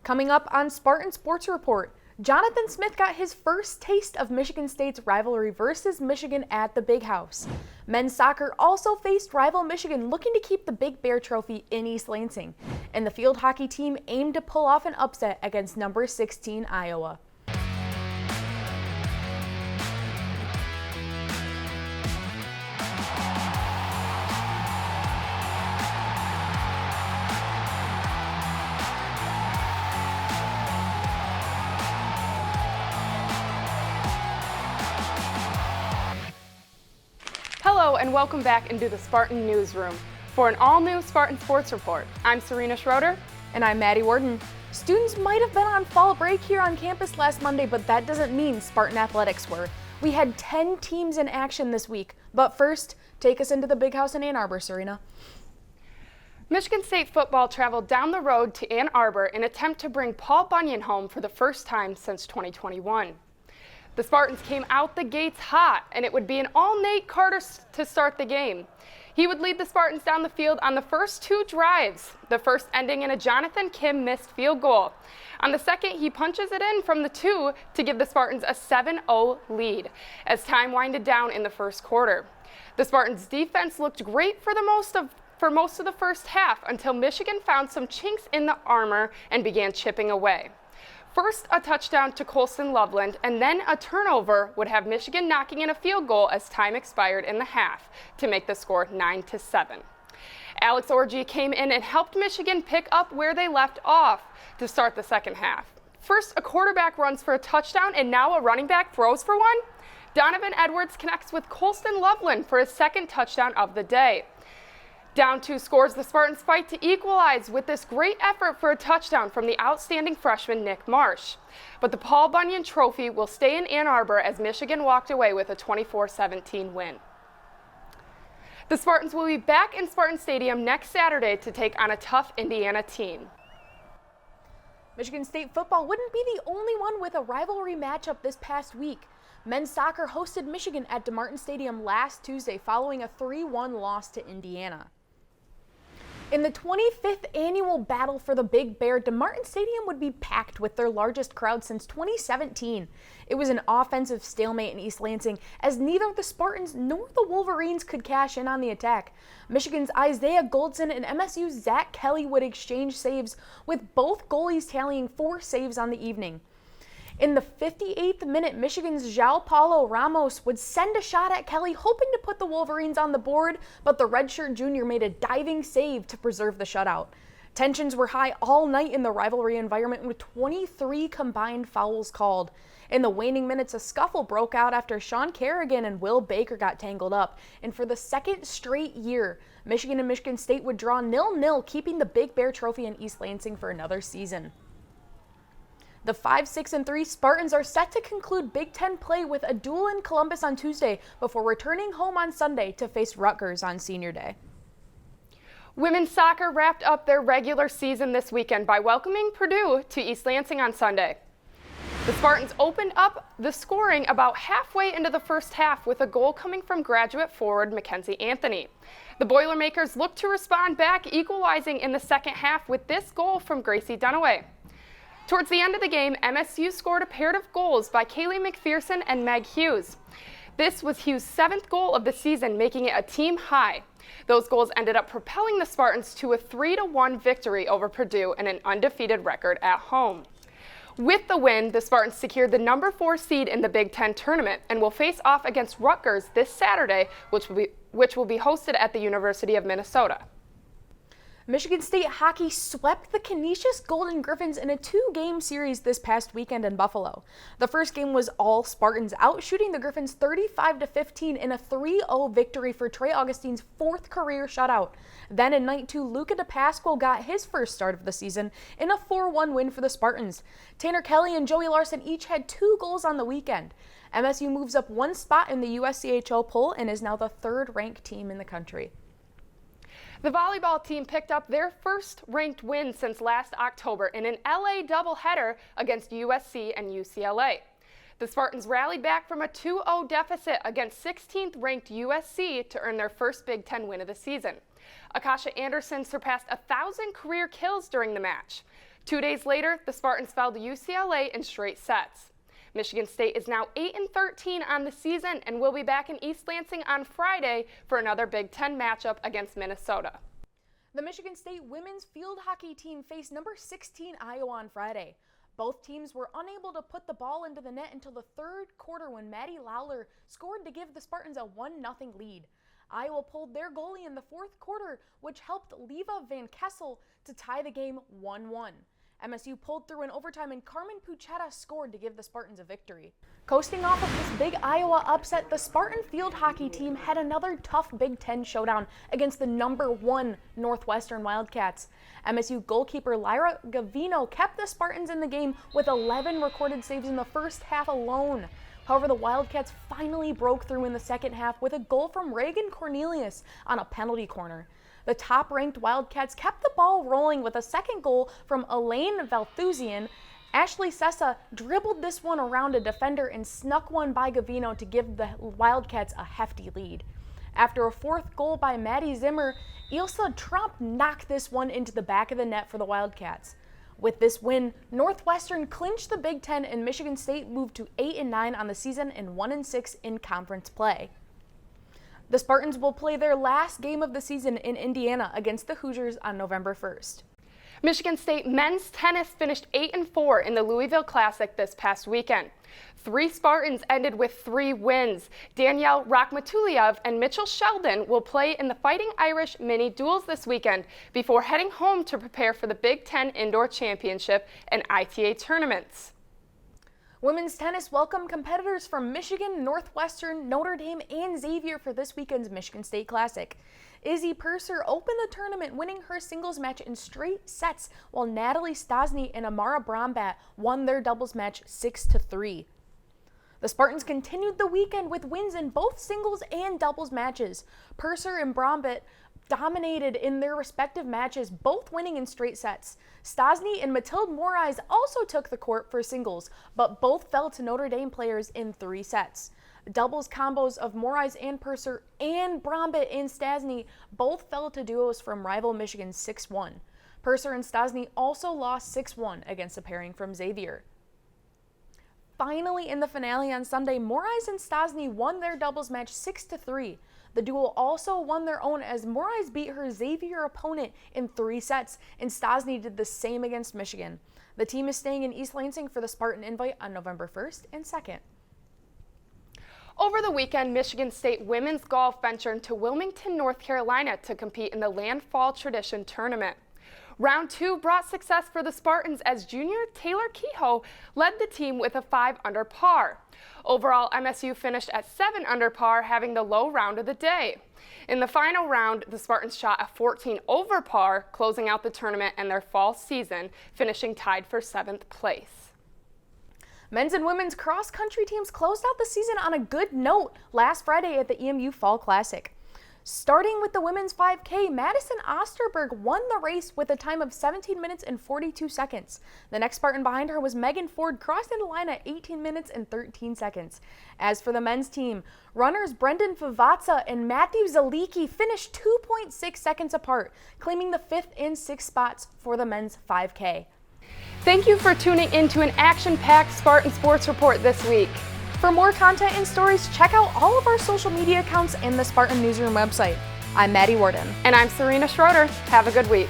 Coming up on Spartan Sports Report, Jonathan Smith got his first taste of Michigan State's rivalry versus Michigan at the Big House. Men's soccer also faced rival Michigan, looking to keep the Big Bear Trophy in East Lansing. And the field hockey team aimed to pull off an upset against number 16 Iowa. Hello and welcome back into the Spartan Newsroom for an all-new Spartan Sports Report. I'm Serena Schroeder. And I'm Maddie Warden. Students might have been on fall break here on campus last Monday, but that doesn't mean Spartan athletics were. We had 10 teams in action this week. But first, take us into the Big House in Ann Arbor, Serena. Michigan State football traveled down the road to Ann Arbor in an attempt to bring Paul Bunyan home for the first time since 2021. The Spartans came out the gates hot, and it would be an all-Nate Carter to start the game. He would lead the Spartans down the field on the first two drives, the first ending in a Jonathan Kim missed field goal. On the second, he punches it in from the 2 to give the Spartans a 7-0 lead as time winded down in the first quarter. The Spartans' defense looked great for most of the first half until Michigan found some chinks in the armor and began chipping away. First, a touchdown to Colston Loveland, and then a turnover would have Michigan knocking in a field goal as time expired in the half to make the score 9-7. Alex Orji came in and helped Michigan pick up where they left off to start the second half. First, a quarterback runs for a touchdown, and now a running back throws for one. Donovan Edwards connects with Colston Loveland for his second touchdown of the day. Down 2 scores, the Spartans fight to equalize with this great effort for a touchdown from the outstanding freshman Nick Marsh. But the Paul Bunyan Trophy will stay in Ann Arbor as Michigan walked away with a 24-17 win. The Spartans will be back in Spartan Stadium next Saturday to take on a tough Indiana team. Michigan State football wouldn't be the only one with a rivalry matchup this past week. Men's soccer hosted Michigan at DeMartin Stadium last Tuesday following a 3-1 loss to Indiana. In the 25th annual battle for the Big Bear, DeMartin Stadium would be packed with their largest crowd since 2017. It was an offensive stalemate in East Lansing as neither the Spartans nor the Wolverines could cash in on the attack. Michigan's Isaiah Goldson and MSU's Zach Kelly would exchange saves, with both goalies tallying 4 saves on the evening. In the 58th minute, Michigan's João Paulo Ramos would send a shot at Kelly, hoping to put the Wolverines on the board, but the redshirt junior made a diving save to preserve the shutout. Tensions were high all night in the rivalry environment, with 23 combined fouls called. In the waning minutes, a scuffle broke out after Sean Kerrigan and Will Baker got tangled up, and for the second straight year, Michigan and Michigan State would draw 0-0, keeping the Big Bear Trophy in East Lansing for another season. The 5-6-3 Spartans are set to conclude Big Ten play with a duel in Columbus on Tuesday before returning home on Sunday to face Rutgers on Senior Day. Women's soccer wrapped up their regular season this weekend by welcoming Purdue to East Lansing on Sunday. The Spartans opened up the scoring about halfway into the first half with a goal coming from graduate forward Mackenzie Anthony. The Boilermakers looked to respond back, equalizing in the second half with this goal from Gracie Dunaway. Towards the end of the game, MSU scored a pair of goals by Kaylee McPherson and Meg Hughes. This was Hughes' 7th goal of the season, making it a team high. Those goals ended up propelling the Spartans to a 3-1 victory over Purdue and an undefeated record at home. With the win, the Spartans secured the number 4 seed in the Big Ten tournament and will face off against Rutgers this Saturday, which will be hosted at the University of Minnesota. Michigan State hockey swept the Canisius Golden Griffins in a 2-game series this past weekend in Buffalo. The first game was all Spartans, outshooting the Griffins 35-15 in a 3-0 victory for Trey Augustine's 4th career shutout. Then in night 2, Luca DePasquale got his first start of the season in a 4-1 win for the Spartans. Tanner Kelly and Joey Larson each had 2 goals on the weekend. MSU moves up 1 spot in the USCHO poll and is now the 3rd-ranked team in the country. The volleyball team picked up their first ranked win since last October in an LA doubleheader against USC and UCLA. The Spartans rallied back from a 2-0 deficit against 16th ranked USC to earn their first Big Ten win of the season. Akasha Anderson surpassed 1,000 career kills during the match. 2 days later, the Spartans fell to UCLA in straight sets. Michigan State is now 8-13 on the season and will be back in East Lansing on Friday for another Big Ten matchup against Minnesota. The Michigan State women's field hockey team faced number 16 Iowa on Friday. Both teams were unable to put the ball into the net until the third quarter when Maddie Lawler scored to give the Spartans a 1-0 lead. Iowa pulled their goalie in the fourth quarter, which helped Leva Van Kessel to tie the game 1-1. MSU pulled through in overtime and Carmen Puchetta scored to give the Spartans a victory. Coasting off of this big Iowa upset, the Spartan field hockey team had another tough Big Ten showdown against the number 1 Northwestern Wildcats. MSU goalkeeper Lyra Gavino kept the Spartans in the game with 11 recorded saves in the first half alone. However, the Wildcats finally broke through in the second half with a goal from Reagan Cornelius on a penalty corner. The top-ranked Wildcats kept the ball rolling with a second goal from Elaine Valthusian. Ashley Sessa dribbled this one around a defender and snuck one by Gavino to give the Wildcats a hefty lead. After a fourth goal by Maddie Zimmer, Ilsa Trump knocked this one into the back of the net for the Wildcats. With this win, Northwestern clinched the Big Ten and Michigan State moved to 8-9 on the season and 1-6 in conference play. The Spartans will play their last game of the season in Indiana against the Hoosiers on November 1st. Michigan State men's tennis finished 8-4 in the Louisville Classic this past weekend. 3 Spartans ended with 3 wins. Danielle Rakhmatuliev and Mitchell Sheldon will play in the Fighting Irish mini duels this weekend before heading home to prepare for the Big Ten Indoor Championship and ITA tournaments. Women's tennis welcomed competitors from Michigan, Northwestern, Notre Dame, and Xavier for this weekend's Michigan State Classic. Izzy Purser opened the tournament winning her singles match in straight sets, while Natalie Stasny and Amara Brombat won their doubles match 6-3. The Spartans continued the weekend with wins in both singles and doubles matches. Purser and Brombat dominated in their respective matches, both winning in straight sets. Stasny and Mathilde Morais also took the court for singles, but both fell to Notre Dame players in 3 sets. Doubles combos of Morais and Purser and Brombat and Stasny both fell to duos from rival Michigan 6-1. Purser and Stasny also lost 6-1 against a pairing from Xavier. Finally, in the finale on Sunday, Morais and Stasny won their doubles match 6-3. The duo also won their own as Morais beat her Xavier opponent in 3 sets, and Stasny did the same against Michigan. The team is staying in East Lansing for the Spartan Invite on November 1st and 2nd. Over the weekend, Michigan State women's golf ventured to Wilmington, North Carolina to compete in the Landfall Tradition Tournament. Round 2 brought success for the Spartans as junior Taylor Kehoe led the team with a 5 under par. Overall, MSU finished at 7 under par, having the low round of the day. In the final round, the Spartans shot a 14 over par, closing out the tournament and their fall season, finishing tied for 7th place. Men's and women's cross-country teams closed out the season on a good note last Friday at the EMU Fall Classic. Starting with the women's 5K, Madison Osterberg won the race with a time of 17 minutes and 42 seconds. The next Spartan behind her was Megan Ford, crossing the line at 18 minutes and 13 seconds. As for the men's team, runners Brendan Favazza and Matthew Zaliki finished 2.6 seconds apart, claiming the 5th and 6th spots for the men's 5K. Thank you for tuning in to an action-packed Spartan Sports Report this week. For more content and stories, check out all of our social media accounts and the Spartan Newsroom website. I'm Maddie Warden. And I'm Serena Schroeder. Have a good week.